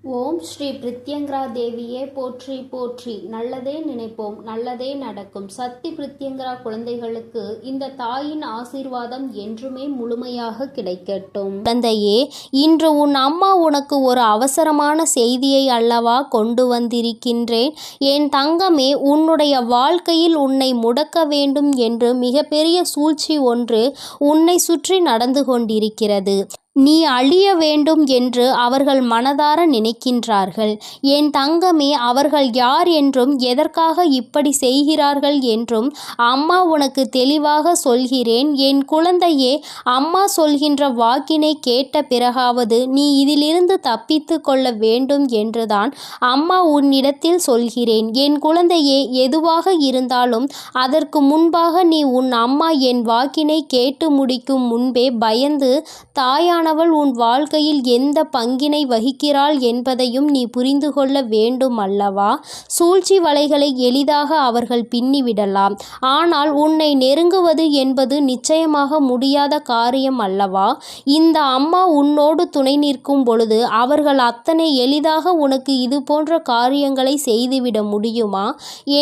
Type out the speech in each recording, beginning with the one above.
ஓம் ஸ்ரீ பிரித்யங்கரா தேவியே போற்றி போற்றி. நல்லதே நினைப்போம், நல்லதே நடக்கும். சக்தி பிரித்யங்கரா குழந்தைகளுக்கு இந்த தாயின் ஆசீர்வாதம் என்றுமே முழுமையாக கிடைக்கட்டும். குழந்தையே, இன்று உன் அம்மா உனக்கு ஒரு அவசரமான செய்தியை அல்லவா கொண்டு வந்திருக்கின்றேன். என் தங்கமே, உன்னுடைய வாழ்க்கையில் உன்னை முடக்க வேண்டும் என்று மிகப்பெரிய சூழ்ச்சி ஒன்று உன்னை சுற்றி நடந்து கொண்டிருக்கிறது. நீ அழிய வேண்டும் என்று அவர்கள் மனதார நினைக்கின்றார்கள். என் தங்கமே, அவர்கள் யார் என்றும் எதற்காக இப்படி செய்கிறார்கள் என்றும் அம்மா உனக்கு தெளிவாக சொல்கிறேன். என் குழந்தையே, அம்மா சொல்கின்ற வாக்கினை கேட்ட பிறகாவது நீ இதிலிருந்து தப்பித்து கொள்ள வேண்டும் என்றுதான் அம்மா உன்னிடத்தில் சொல்கிறேன். என் குழந்தையே, எதுவாக இருந்தாலும் அதற்கு முன்பாக நீ உன் அம்மா என் வாக்கினை கேட்டு முடிக்கும் முன்பே பயந்து தாயான உன் வாழ்க்கையில் எந்த பங்கினை வகிக்கிறாள் என்பதையும் நீ புரிந்து கொள்ள வேண்டும் அல்லவா? சூழ்ச்சி வலைகளை எளிதாக அவர்கள் பின்னிவிடலாம். ஆனால் உன்னை நெருங்குவது என்பது நிச்சயமாக முடியாத காரியம் அல்லவா? இந்த அம்மா உன்னோடு துணை நிற்கும் பொழுது அவர்கள் அத்தனை எளிதாக உனக்கு இது போன்ற காரியங்களை செய்துவிட முடியுமா?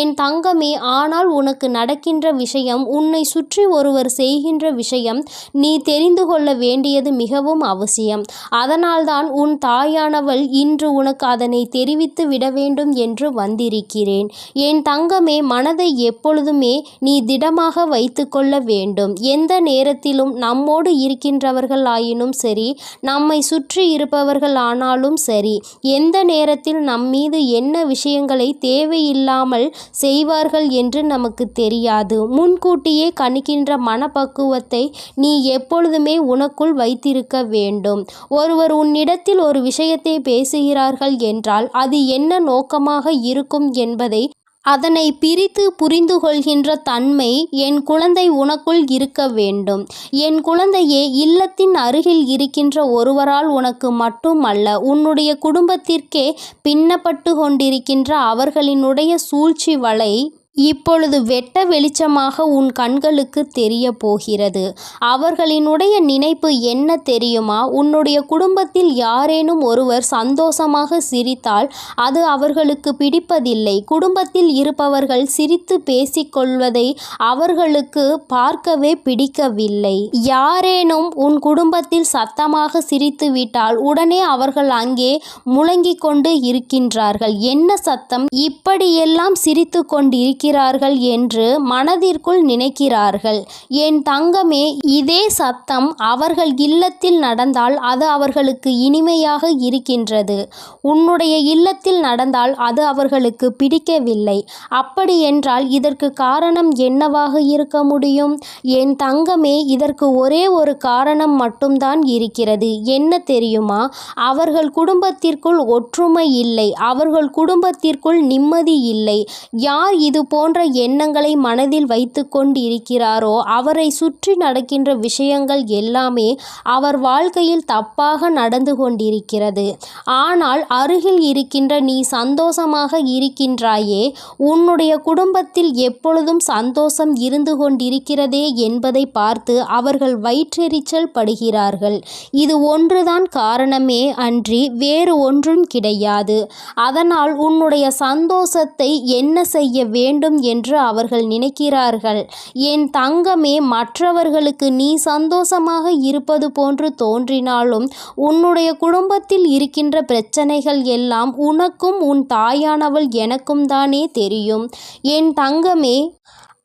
என் தங்கமே, ஆனால் உனக்கு நடக்கின்ற விஷயம், உன்னை சுற்றி ஒருவர் செய்கின்ற விஷயம் நீ தெரிந்து கொள்ள வேண்டியது மிகவும் அவசியம். அதனால்தான் உன் தாயானவள் இன்று உனக்கு அதனை தெரிவித்து விட வேண்டும் என்று வந்திருக்கிறேன். என் தங்கமே, மனதை எப்பொழுதுமே நீ திடமாக வைத்து கொள்ள வேண்டும். எந்த நேரத்திலும் நம்மோடு இருக்கின்றவர்கள் ஆயினும் சரி, நம்மை சுற்றி இருப்பவர்கள் ஆனாலும் சரி, எந்த நேரத்தில் நம்மீது என்ன விஷயங்களை தேவையில்லாமல் செய்வார்கள் என்று நமக்கு தெரியாது. முன்கூட்டியே கணிக்கின்ற மனப்பக்குவத்தை நீ எப்பொழுதுமே உனக்குள் வைத்திருக்க வேண்டும். ஒருவர் உன்னிடத்தில் ஒரு விஷயத்தை பேசுகிறார்கள் என்றால் அது என்ன நோக்கமாக இருக்கும் என்பதை அதனை பிரித்து புரிந்து கொள்கின்ற தன்மை என் குழந்தை உனக்குள் இருக்க வேண்டும். என் குழந்தையே, இல்லத்தின் அருகில் இருக்கின்ற ஒருவரால் உனக்கு மட்டுமல்ல, உன்னுடைய குடும்பத்திற்கே பின்னப்பட்டு கொண்டிருக்கின்ற அவர்களினுடைய சூழ்ச்சி வலை இப்பொழுது வெட்ட வெளிச்சமாக உன் கண்களுக்கு தெரிய போகிறது. அவர்களினுடைய நினைப்பு என்ன தெரியுமா? உன்னுடைய குடும்பத்தில் யாரேனும் ஒருவர் சந்தோஷமாக சிரித்தால் அது அவர்களுக்கு பிடிப்பதில்லை. குடும்பத்தில் இருப்பவர்கள் சிரித்து பேசிக்கொள்வதை அவர்களுக்கு பார்க்கவே பிடிக்கவில்லை. யாரேனும் உன் குடும்பத்தில் சத்தமாக சிரித்து விட்டால் உடனே அவர்கள் அங்கே முழங்கிக் கொண்டு இருக்கின்றார்கள். என்ன சத்தம்? இப்படியெல்லாம் சிரித்து கொண்டிருக்கிறார்கள் என்று மனதிற்குள் நினைக்கிறார்கள். என் தங்கமே, இதே சத்தம் அவர்கள் இல்லத்தில் நடந்தால் அது அவர்களுக்கு இனிமையாக இருக்கின்றது. உன்னுடைய இல்லத்தில் நடந்தால் அது அவர்களுக்கு பிடிக்கவில்லை. அப்படி என்றால் இதற்கு காரணம் என்னவாக இருக்க முடியும்? என் தங்கமே, இதற்கு ஒரே ஒரு காரணம் மட்டும்தான் இருக்கிறது. என்ன தெரியுமா? அவர்கள் குடும்பத்திற்குள் ஒற்றுமை இல்லை. அவர்கள் குடும்பத்திற்குள் நிம்மதி இல்லை. யார் இது போன்ற எண்ணங்களை மனதில் வைத்து கொண்டிருக்கிறாரோ அவரை சுற்றி நடக்கின்ற விஷயங்கள் எல்லாமே அவர் வாழ்க்கையில் தப்பாக நடந்து கொண்டிருக்கிறது. ஆனால் அருகில் இருக்கின்ற நீ சந்தோஷமாக இருக்கின்றாயே, உன்னுடைய குடும்பத்தில் எப்பொழுதும் சந்தோஷம் இருந்து கொண்டிருக்கிறதே என்பதை பார்த்து அவர்கள் வயிற்றெரிச்சல் படுகிறார்கள். இது ஒன்றுதான் காரணமே அன்றி வேறு ஒன்றும் கிடையாது. அதனால் உன்னுடைய சந்தோஷத்தை என்ன செய்ய வேண்டும் என்று அவர்கள் நினைக்கிறார்கள். என் தங்கமே, மற்றவர்களுக்கு நீ சந்தோஷமாக இருப்பது போன்று தோன்றினாலும் உன்னுடைய குடும்பத்தில் இருக்கின்ற பிரச்சனைகள் எல்லாம் உனக்கும் உன் தாயானவள் எனக்கும் தானே தெரியும். என் தங்கமே,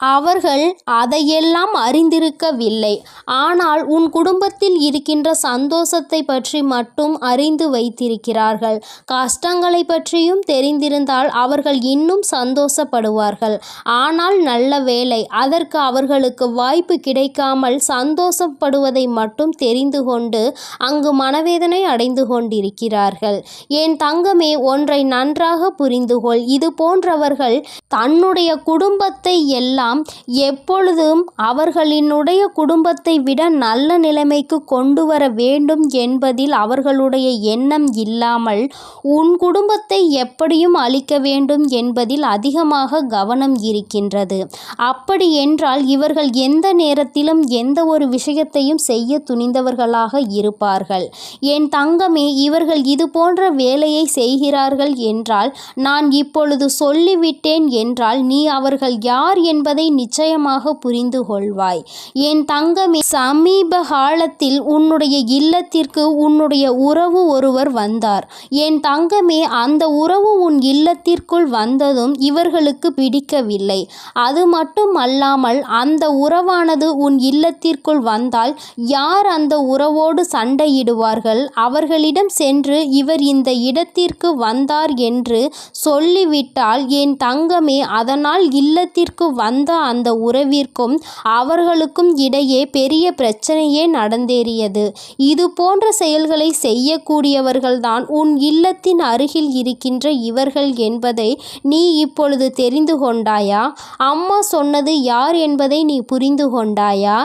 அவர்கள் அதையெல்லாம் அறிந்திருக்கவில்லை. ஆனால் உன் குடும்பத்தில் இருக்கின்ற சந்தோஷத்தை பற்றி மட்டும் அறிந்து வைத்திருக்கிறார்கள். கஷ்டங்களை பற்றியும் தெரிந்திருந்தால் அவர்கள் இன்னும் சந்தோஷப்படுவார்கள். ஆனால் நல்ல வேளை, அதற்கு அவர்களுக்கு வாய்ப்பு கிடைக்காமல் சந்தோஷப்படுவதை மட்டும் தெரிந்து கொண்டு அங்கு மனவேதனை அடைந்து கொண்டிருக்கிறார்கள். என் தங்கமே, ஒன்றை நன்றாக புரிந்துகொள். இது போன்றவர்கள் தன்னுடைய குடும்பத்தை எல்லாம் எல்லாம் எப்பொழுதும் அவர்களினுடைய குடும்பத்தை விட நல்ல நிலைமைக்கு கொண்டு வர வேண்டும் என்பதில் அவர்களுடைய எண்ணம் இல்லாமல் உன் குடும்பத்தை எப்படியும் அழிக்க வேண்டும் என்பதில் அதிகமாக கவனம் இருக்கின்றது. அப்படி என்றால் இவர்கள் எந்த நேரத்திலும் எந்த ஒரு விஷயத்தையும் செய்ய துணிந்தவர்களாக இருப்பார்கள். என் தங்கமே, இவர்கள் இது போன்ற வேலையை செய்கிறார்கள் என்றால் நான் இப்பொழுது சொல்லிவிட்டேன் என்றால் நீ அவர்கள் யார் என்பதை நிச்சயமாக புரிந்து கொள்வாய். என் தங்கமே, சமீப காலத்தில் உன்னுடைய இல்லத்திற்கு உன்னுடைய உறவு ஒருவர் வந்தார். என் தங்கமே, அந்த உறவு உன் இல்லத்திற்குள் வந்ததும் இவர்களுக்கு பிடிக்கவில்லை. அது மட்டும் அல்லாமல் அந்த உறவானது உன் இல்லத்திற்குள் வந்தால் யார் அந்த உறவோடு சண்டையிடுவார்கள்? அவர்களிடம் சென்று இவர் இந்த இடத்திற்கு வந்தார் என்று சொல்லிவிட்டால் என் தங்கமே, அதனால் இல்லத்திற்கு வந்த அந்த உறவிற்கும் அவர்களுக்கும் இடையே பெரிய பிரச்சனையே நடந்தேறியது. இது போன்ற செயல்களை செய்யக்கூடியவர்கள்தான் உன் இல்லத்தின் அருகில் இருக்கின்ற இவர்கள் என்பதை நீ இப்பொழுது தெரிந்து கொண்டாயா? அம்மா சொன்னது யார் என்பதை நீ புரிந்து கொண்டாயா?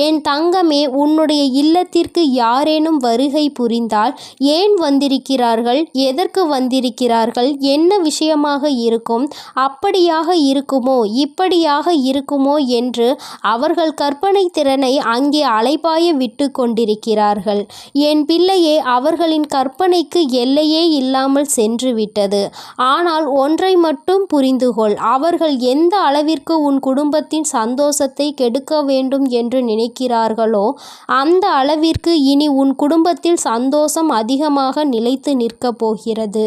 என் தங்கமே, உன்னுடைய இல்லத்திற்கு யாரேனும் வருகை புரிந்தால் ஏன் வந்திருக்கிறார்கள், எதற்கு வந்திருக்கிறார்கள், என்ன விஷயமாக இருக்கும், அப்படியாக இருக்குமோ இப்படியாக இருக்குமோ என்று அவர்கள் கற்பனை திறனை அங்கே அலைபாய விட்டு கொண்டிருக்கிறார்கள். என் பிள்ளையே, அவர்களின் கற்பனைக்கு எல்லையே இல்லாமல் சென்று விட்டது. ஆனால் ஒன்றை மட்டும் புரிந்து கொள், அவர்கள் எந்த அளவிற்கு உன் குடும்பத்தின் சந்தோஷத்தை கெடுக்க வேண்டும் என்று நினைக்கிறார்களோ அந்த அளவிற்கு இனி உன் குடும்பத்தில் சந்தோஷம் அதிகமாக நிலைத்து நிற்கப் போகிறது.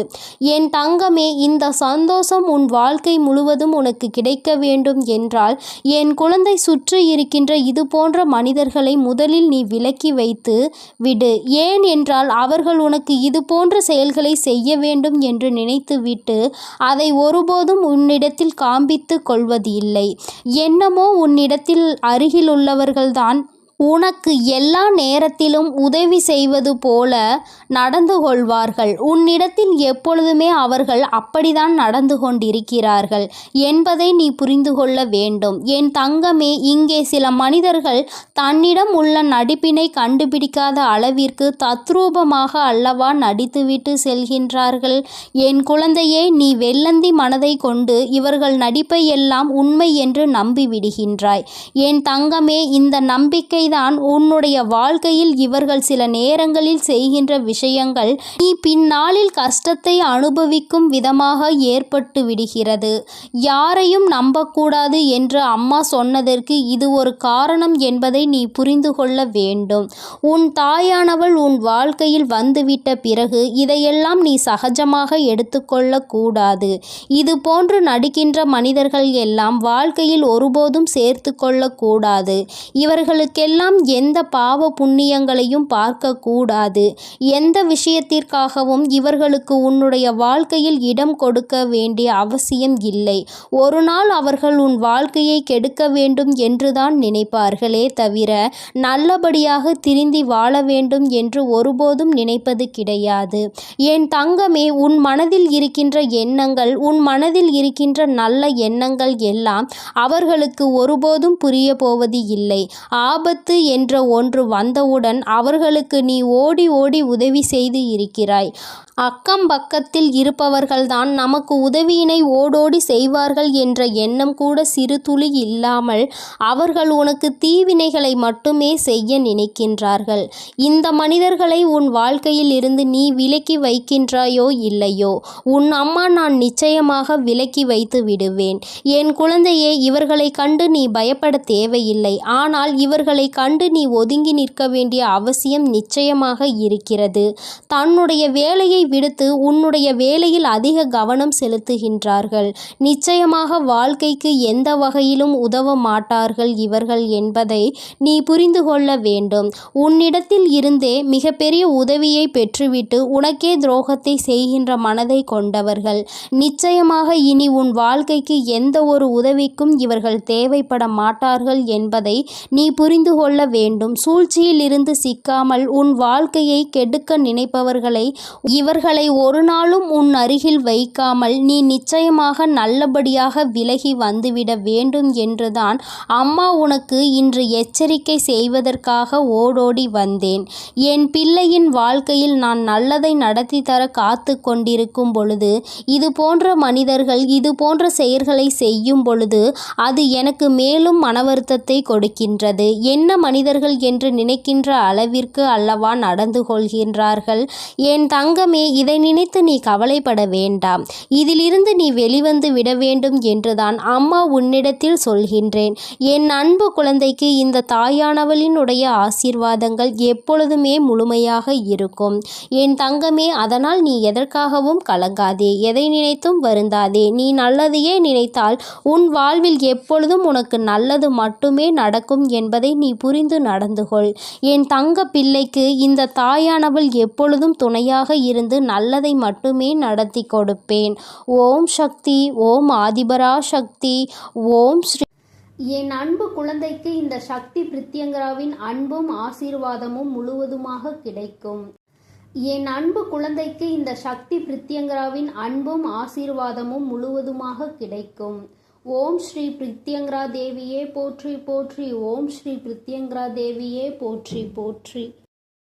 என் தங்கமே, இந்த சந்தோஷம் உன் வாழ்க்கை முழுவதும் உனக்கு கிடைக்க வேண்டும் என்றால் என் குழந்தை சுற்றி இருக்கின்ற இது போன்ற மனிதர்களை முதலில் நீ விலக்கி வைத்து விடு. ஏன் என்றால் அவர்கள் உனக்கு இது போன்ற செயல்களை செய்ய வேண்டும் என்று நினைத்துவிட்டு அதை ஒருபோதும் உன்னிடத்தில் காண்பித்து கொள்வது இல்லை. என்னமோ உன்னிடத்தில் அருகிலுள்ளவர்கள்தான் உனக்கு எல்லா நேரத்திலும் உதவி செய்வது போல நடந்து கொள்வார்கள். உன்னிடத்தில் எப்பொழுதுமே அவர்கள் அப்படித்தான் நடந்து கொண்டிருக்கிறார்கள் என்பதை நீ புரிந்து கொள்ள வேண்டும். என் தங்கமே, இங்கே சில மனிதர்கள் தன்னிடம் உள்ள நடிப்பினை கண்டுபிடிக்காத அளவிற்கு தத்ரூபமாக அல்லவா நடித்துவிட்டு செல்கின்றார்கள். என் குழந்தையே, நீ வெள்ளந்தி மனதை கொண்டு இவர்கள் நடிப்பை எல்லாம் உண்மை என்று நம்பிவிடுகின்றாய். என் தங்கமே, இந்த நம்பிக்கை தான் உன்னுடைய வாழ்க்கையில் இவர்கள் சில நேரங்களில் செய்கின்ற விஷயங்கள் நீ பின்னாளில் கஷ்டத்தை அனுபவிக்கும் விதமாக ஏற்பட்டு விடுகிறது. யாரையும் நம்பக்கூடாது என்று அம்மா சொன்னதற்கு இது ஒரு காரணம் என்பதை நீ புரிந்து கொள்ள வேண்டும். உன் தாயானவள் உன் வாழ்க்கையில் வந்துவிட்ட பிறகு இதையெல்லாம் நீ சகஜமாக எடுத்துக்கொள்ள கூடாது. இது போன்று நடிக்கின்ற மனிதர்கள் எல்லாம் வாழ்க்கையில் ஒருபோதும் சேர்த்து கொள்ளக்கூடாது. இவர்களுக்கெல்லாம் எந்த பாவ புண்ணியங்களையும் பார்க்க கூடாது. எந்த விஷயத்திற்காகவும் இவர்களுக்கு உன்னுடைய வாழ்க்கையில் இடம் கொடுக்க வேண்டிய அவசியம் இல்லை. ஒரு நாள் அவர்கள் உன் வாழ்க்கையை கெடுக்க வேண்டும் என்றுதான் நினைப்பார்களே தவிர நல்லபடியாக திருந்தி வாழ வேண்டும் என்று ஒருபோதும் நினைப்பது கிடையாது. என் தங்கமே, உன் மனதில் இருக்கின்ற எண்ணங்கள், உன் மனதில் இருக்கின்ற நல்ல எண்ணங்கள் எல்லாம் அவர்களுக்கு ஒருபோதும் புரிய போவது இல்லை. ஆபத்து என்ற ஒன்று வந்தவுடன் அவர்களுக்கு நீ ஓடி ஓடி உதவி செய்து இருக்கிறாய். அக்கம் பக்கத்தில் இருப்பவர்கள்தான் நமக்கு உதவியினை ஓடோடி செய்வார்கள் என்ற எண்ணம் கூட சிறு துளி இல்லாமல் அவர்கள் உனக்கு தீவினைகளை மட்டுமே செய்ய நினைக்கின்றார்கள். இந்த மனிதர்களை உன் வாழ்க்கையில் இருந்து நீ விலக்கி வைக்கின்றாயோ இல்லையோ, உன் அம்மா நான் நிச்சயமாக விலக்கி வைத்து விடுவேன். என் குழந்தையே, இவர்களை கண்டு நீ பயப்பட தேவையில்லை. ஆனால் இவர்களை கண்டு நீ ஒதுங்கி நிற்க வேண்டிய அவசியம் நிச்சயமாக இருக்கிறது. தன்னுடைய வேலையை விடுத்து உன்னுடைய வேலையில் அதிக கவனம் செலுத்துகின்றார்கள். நிச்சயமாக வாழ்க்கைக்கு எந்த வகையிலும் உதவ மாட்டார்கள் இவர்கள் என்பதை நீ புரிந்து கொள்ள வேண்டும். உன்னிடத்தில் இருந்தே மிகப்பெரிய உதவியை பெற்றுவிட்டு உனக்கே துரோகத்தை செய்கின்ற மனதை கொண்டவர்கள். நிச்சயமாக இனி உன் வாழ்க்கைக்கு எந்த ஒரு உதவிக்கும் இவர்கள் தேவைப்பட மாட்டார்கள் என்பதை நீ புரிந்து கொள்ள வேண்டும். சூழ்ச்சியிலிருந்து சிக்காமல் உன் வாழ்க்கையை கெடுக்க நினைப்பவர்களை இவர்களை ஒரு நாளும் உன் அருகில் வைக்காமல் நீ நிச்சயமாக நல்லபடியாக விலகி வந்துவிட வேண்டும் என்றுதான் அம்மா உனக்கு இன்று எச்சரிக்கை செய்வதற்காக ஓடோடி வந்தேன். என் பிள்ளையின் வாழ்க்கையில் நான் நல்லதை நடத்தி தர காத்து கொண்டிருக்கும் பொழுது இது போன்ற மனிதர்கள் இது போன்ற செயல்களை செய்யும் பொழுது அது எனக்கு மேலும் மன வருத்தத்தை கொடுக்கின்றது. என்ன மனிதர்கள் என்று நினைக்கின்ற அளவிற்கு அல்லவா நடந்து கொள்கின்றார்கள். என் தங்கமே, இதை நினைத்து நீ கவலைப்பட வேண்டாம். இதிலிருந்து நீ வெளிவந்து விட வேண்டும் என்றுதான் அம்மா உன்னிடத்தில் சொல்கின்றேன். என் அன்பு குழந்தைக்கு இந்த தாயானவளினுடைய ஆசீர்வாதங்கள் எப்பொழுதுமே முழுமையாக இருக்கும். என் தங்கமே, அதனால் நீ எதற்காகவும் கலங்காதே, எதை நினைத்தும் வருந்தாதே. நீ நல்லதையே நினைத்தால் உன் வாழ்வில் எப்பொழுதும் உனக்கு நல்லது மட்டுமே நடக்கும் என்பதை நீ புரிந்து நடந்து கொள். என் தங்க பிள்ளைக்கு இந்த தாயானவள் எப்பொழுதும் துணையாக இருந்து நல்லதை மட்டுமே நடத்தி கொடுப்பேன். ஓம் சக்தி, ஓம் ஆதிபரா சக்தி, ஓம் ஸ்ரீ. என் அன்பு குழந்தைக்கு இந்த சக்தி பிரித்யங்கராவின் அன்பும் ஆசீர்வாதமும் முழுவதுமாக கிடைக்கும். என் அன்பு குழந்தைக்கு இந்த சக்தி பிரித்யங்கராவின் அன்பும் ஆசீர்வாதமும் முழுவதுமாக கிடைக்கும். ஓம் ஸ்ரீ பிரித்யங்கரா தேவியே போற்றி போற்றி. ஓம் ஸ்ரீ பிரித்யங்கரா தேவியே போற்றி போற்றி.